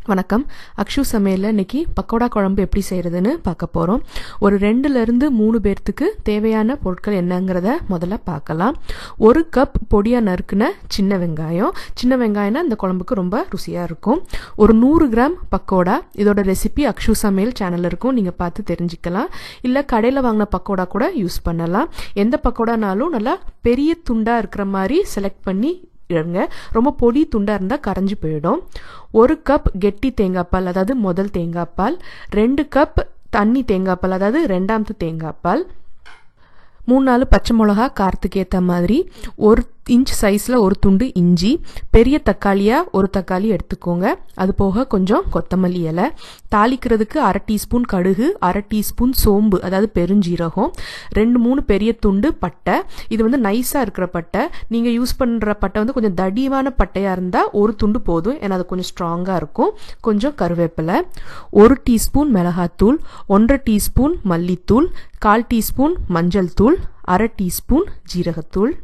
வணக்கம். அக்ஷு சமையல்ல இன்னைக்கு பக்கோடா குழம்பு எப்படி செய்யறதுன்னு பார்க்க போறோம். ஒரு 2ல இருந்து 3 பேர்த்துக்கு தேவையான பொருட்கள் என்னங்கறத முதல்ல பார்க்கலாம். 1 கப் பொடியா நறுக்குன சின்ன வெங்காயம். சின்ன வெங்காயம்னா இந்த குழம்புக்கு ரொம்ப ருசியா இருக்கும். ஒரு 100 கிராம் பக்கோடா. இதோட ரெசிபி அக்ஷு சமையல் சேனல்ல இருக்கும், நீங்க பார்த்து தெரிஞ்சுக்கலாம். இல்ல கடையில வாங்கின பக்கோடா கூட யூஸ் பண்ணலாம். எந்த பக்கோடானாலும் நல்லா பெரிய துண்டா இருக்கிற மாதிரி செலக்ட் பண்ணி இடுங்க. ரொம்ப பொடி துண்டா இருந்தா கரைஞ்சு போயிடும். 1 கப் கெட்டி தேங்காய் பால், அதாவது முதல் தேங்காய் பால். 2 கப் தண்ணி தேங்காய் பால், அதாவது 2வது தேங்காய் பால். 3-4 பச்சை மிளகா காரத்துக்கு ஏற்ற மாதிரி. 1 இன்ச் சைஸ்ல ஒரு துண்டு இஞ்சி. பெரிய தக்காளியா ஒரு தக்காளி எடுத்துக்கோங்க. அது போக கொஞ்சம் கொத்தமல்லி இலை. தாளிக்கிறதுக்கு 1/2 டீஸ்பூன் கடுகு, 1/2 டீஸ்பூன் சோம்பு, அதாவது பெருஞ்சீரகம், 2-3 பெரிய துண்டு பட்டை. இது வந்து நைஸா இருக்கிற பட்டை. நீங்க யூஸ் பண்ற பட்டை வந்து கொஞ்சம் தடிவான பட்டையா இருந்தா ஒரு துண்டு போதும், ஏன்னா அது கொஞ்சம் ஸ்ட்ராங்கா இருக்கும். கொஞ்சம் கருவேப்பிலை, 1 டீஸ்பூன் மிளகாத்தூள், 1/2 டீஸ்பூன் மல்லித்தூள், 1/4 டீஸ்பூன் மஞ்சள் தூள், 1/2 டீஸ்பூன் ஜீரகத்தூள்.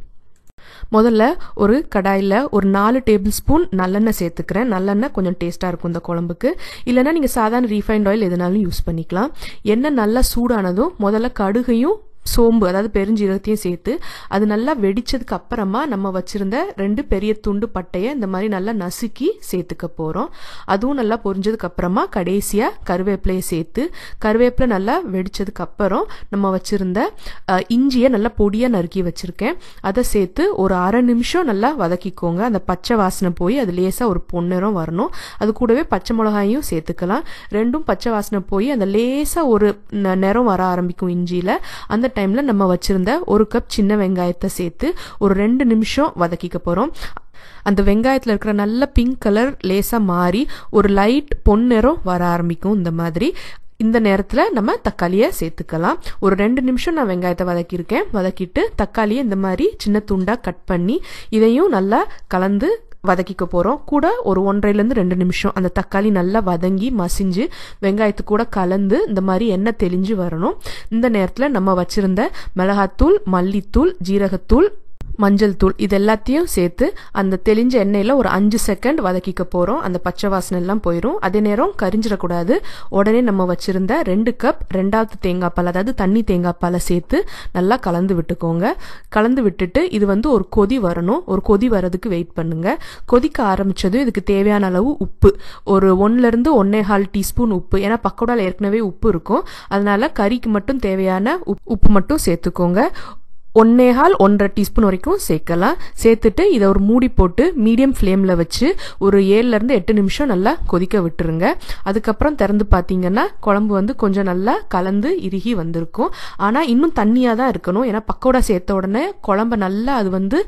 முதல்ல ஒரு கடாயில் ஒரு 4 டேபிள் ஸ்பூன் நல்லெண்ணெய் சேர்த்துக்கிறேன். நல்லெண்ணெய் கொஞ்சம் டேஸ்டா இருக்கும் இந்த குழம்புக்கு. இல்லைன்னா நீங்க சாதாரண ரீஃபைண்ட் ஆயில் எதுனாலும் யூஸ் பண்ணிக்கலாம். எண்ணெய் நல்லா சூடானதும் முதல்ல கடுகையும் சோம்பு, அதாவது பெருஞ்சீரகத்தையும் சேர்த்து அது நல்லா வெடிச்சதுக்கு அப்புறமா நம்ம வச்சிருந்த 2 பெரிய துண்டு பட்டையை இந்த மாதிரி நல்லா நசுக்கி சேர்த்துக்க போறோம். அதுவும் நல்லா பொரிஞ்சதுக்கு அப்புறமா கடைசியா கருவேப்பிலையை சேர்த்து, கருவேப்பிலை நல்லா வெடிச்சதுக்கு அப்புறம் நம்ம வச்சிருந்த இஞ்சியை நல்லா பொடியா நறுக்கி வச்சிருக்கேன், அதை சேர்த்து ஒரு 1/2 நிமிஷம் நல்லா வதக்கிக்கோங்க. அந்த பச்சை வாசனை போய் அது லேசா ஒரு பொன்னிறம் வரணும். அது கூடவே பச்சை மிளகாயும் சேர்த்துக்கலாம். ரெண்டும் பச்சை வாசனை போய் அந்த லேசா ஒரு நிறம் வர ஆரம்பிக்கும் இஞ்சியில. அந்த டைம்ல நம்ம வச்சிருந்த 1 கப் சின்ன வெங்காயத்தை சேர்த்து ஒரு 2 நிமிஷம் வதக்கிக்க போறோம். அந்த வெங்காயத்துல இருக்கிற நல்ல பிங்க் கலர் லேசா மாறி ஒரு லைட் பொன்னிறம் வர ஆரம்பிக்கும். இந்த மாதிரி இந்த நேரத்துல நம்ம தக்காளியை சேர்த்துக்கலாம். ஒரு 2 நிமிஷம் நான் வெங்காயத்தை வதக்கியிருக்கேன். வதக்கிட்டு தக்காளியை இந்த மாதிரி சின்ன துண்டா கட் பண்ணி இதையும் நல்லா கலந்து வதக்கிக்க போறோம். கூட ஒரு 1.5 to 2 நிமிஷம் அந்த தக்காளி நல்லா வதங்கி மசிஞ்சு வெங்காயத்து கூட கலந்து இந்த மாதிரி எண்ணெய் தெளிஞ்சு வரணும். இந்த நேரத்துல நம்ம வச்சிருந்த மிளகாத்தூள், மல்லித்தூள், ஜீரகத்தூள், மஞ்சள் தூள் இது எல்லாத்தையும் சேர்த்து அந்த தெளிஞ்ச எண்ணெயில ஒரு 5 செகண்ட் வதக்கிக்க போறோம். அந்த பச்சை வாசனை எல்லாம் போயிடும். அதே நேரம் கரிஞ்சிடக்கூடாது. உடனே நம்ம வச்சிருந்த 2 கப் 2வது தேங்காய் பால், அதாவது தண்ணி தேங்காய் பாலை சேர்த்து நல்லா கலந்து விட்டுக்கோங்க. கலந்து விட்டுட்டு இது வந்து ஒரு கொதி வரணும். ஒரு கொதி வரதுக்கு வெயிட் பண்ணுங்க. கொதிக்க ஆரம்பிச்சதும் இதுக்கு தேவையான அளவு உப்பு, ஒரு 1 to 1.25 டீஸ்பூன் உப்பு. ஏன்னா பக்கோடால ஏற்கனவே உப்பு இருக்கும், அதனால கறிக்கு மட்டும் தேவையான உப்பு மட்டும் சேர்த்துக்கோங்க. 1.5 டீஸ்பூன் வரைக்கும் சேர்க்கலாம். சேர்த்துட்டு இதை ஒரு மூடி போட்டு மீடியம் ஃப்ளேம்ல வச்சு ஒரு 7 to 8 நிமிஷம் நல்லா கொதிக்க விட்டுருங்க. அதுக்கப்புறம் திறந்து பாத்தீங்கன்னா குழம்பு வந்து கொஞ்சம் நல்லா கலந்து இறுகி வந்திருக்கும். ஆனா இன்னும் தண்ணியா தான் இருக்கணும், ஏன்னா பக்கோடா சேர்த்த உடனே குழம்பு நல்லா அது வந்து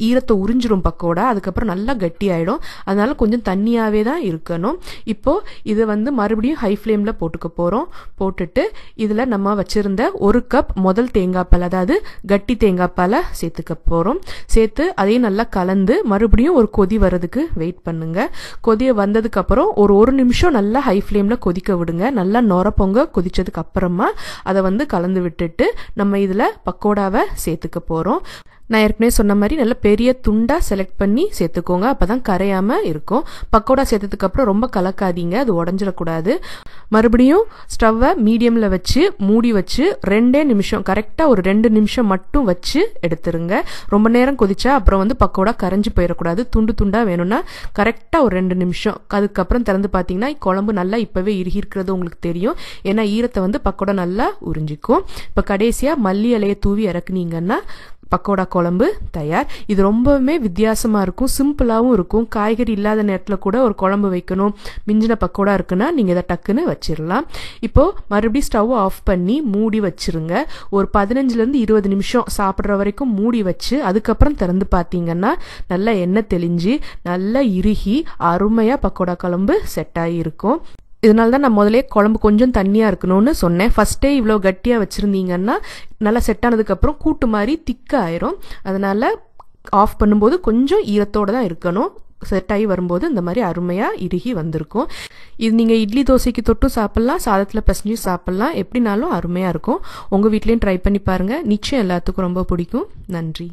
ஈரத்தை உறிஞ்சிரும் பக்கோடா. அதுக்கப்புறம் நல்லா கட்டி ஆயிடும். அதனால கொஞ்சம் தண்ணியாவே தான் இருக்கணும். இப்போ இதை வந்து மறுபடியும் ஹை ஃப்ளேம்ல போட்டுக்க போறோம். போட்டுட்டு இதுல நம்ம வச்சிருந்த 1 கப் முதல் தேங்காய் பால், அதாவது கட்டி தேங்காய் பாலை சேர்த்துக்க போறோம். சேர்த்து அதையும் நல்லா கலந்து மறுபடியும் ஒரு கொதி வரதுக்கு வெயிட் பண்ணுங்க. கொதிய வந்ததுக்கு அப்புறம் ஒரு 1 நிமிஷம் நல்லா ஹை ஃப்ளேம்ல கொதிக்க விடுங்க. நல்லா நொர பொங்க கொதிச்சதுக்கு அப்புறமா அதை வந்து கலந்து விட்டுட்டு நம்ம இதுல பக்கோடாவை சேர்த்துக்க போறோம். நான் ஏற்கனவே சொன்ன மாதிரி நல்ல பெரிய துண்டா செலக்ட் பண்ணி சேர்த்துக்கோங்க, அப்பதான் கரையாம இருக்கும். பக்கோடா சேர்த்ததுக்கு அப்புறம் ரொம்ப கலக்காதீங்க, அது உடஞ்சிடக்கூடாது. மறுபடியும் ஸ்டவ்வை மீடியம்ல வச்சு மூடி வச்சு 2 நிமிஷம், கரெக்டா ஒரு 2 நிமிஷம் மட்டும் வச்சு எடுத்துருங்க. ரொம்ப நேரம் கொதிச்சா அப்புறம் வந்து பக்கோடா கரைஞ்சு போயிடக்கூடாது. துண்டு துண்டா வேணும்னா கரெக்டா ஒரு 2 நிமிஷம். அதுக்கப்புறம் திறந்து பாத்தீங்கன்னா குழம்பு நல்லா இப்பவே இறுகி இருக்கிறது உங்களுக்கு தெரியும், ஏன்னா ஈரத்தை வந்து பக்கோடா நல்லா உறிஞ்சிக்கும். இப்ப கடைசியா மல்லி இலையை தூவி இறக்குனீங்கன்னா பக்கோடா குழம்பு தயார். இது ரொம்பவுமே வித்தியாசமா இருக்கும், சிம்பிளாவும் இருக்கும். காய்கறி இல்லாத நேரத்துல கூட ஒரு குழம்பு வைக்கணும், மிஞ்சின பக்கோடா இருக்குன்னா நீங்க இதை டக்குன்னு வச்சிடலாம். இப்போ மறுபடியும் ஸ்டவ் ஆஃப் பண்ணி மூடி வச்சிருங்க. ஒரு 15 to 20 நிமிஷம் சாப்பிடுற வரைக்கும் மூடி வச்சு அதுக்கப்புறம் திறந்து பாத்தீங்கன்னா நல்லா எண்ணெய் தெளிஞ்சு நல்லா இறுகி அருமையா பக்கோடா குழம்பு செட் ஆகி இருக்கும். இதனால தான் நான் முதலே குழம்பு கொஞ்சம் தண்ணியா இருக்கணும்னு சொன்னேன். ஃபர்ஸ்டே இவ்வளோ கட்டியா வச்சிருந்தீங்கன்னா நல்லா செட் ஆனதுக்கு அப்புறம் கூட்டு மாதிரி திக்கா ஆயிரும். அதனால ஆஃப் பண்ணும்போது கொஞ்சம் ஈரத்தோட தான் இருக்கணும். செட் ஆகி வரும்போது இந்த மாதிரி அருமையா இறுகி வந்திருக்கும். இது நீங்க இட்லி தோசைக்கு தொட்டும் சாப்பிடலாம், சாதத்துல பிசைஞ்சு சாப்பிடலாம், எப்படினாலும் அருமையா இருக்கும். உங்க வீட்லயும் ட்ரை பண்ணி பாருங்க, நிச்சயம் எல்லாத்துக்கும் ரொம்ப பிடிக்கும். நன்றி.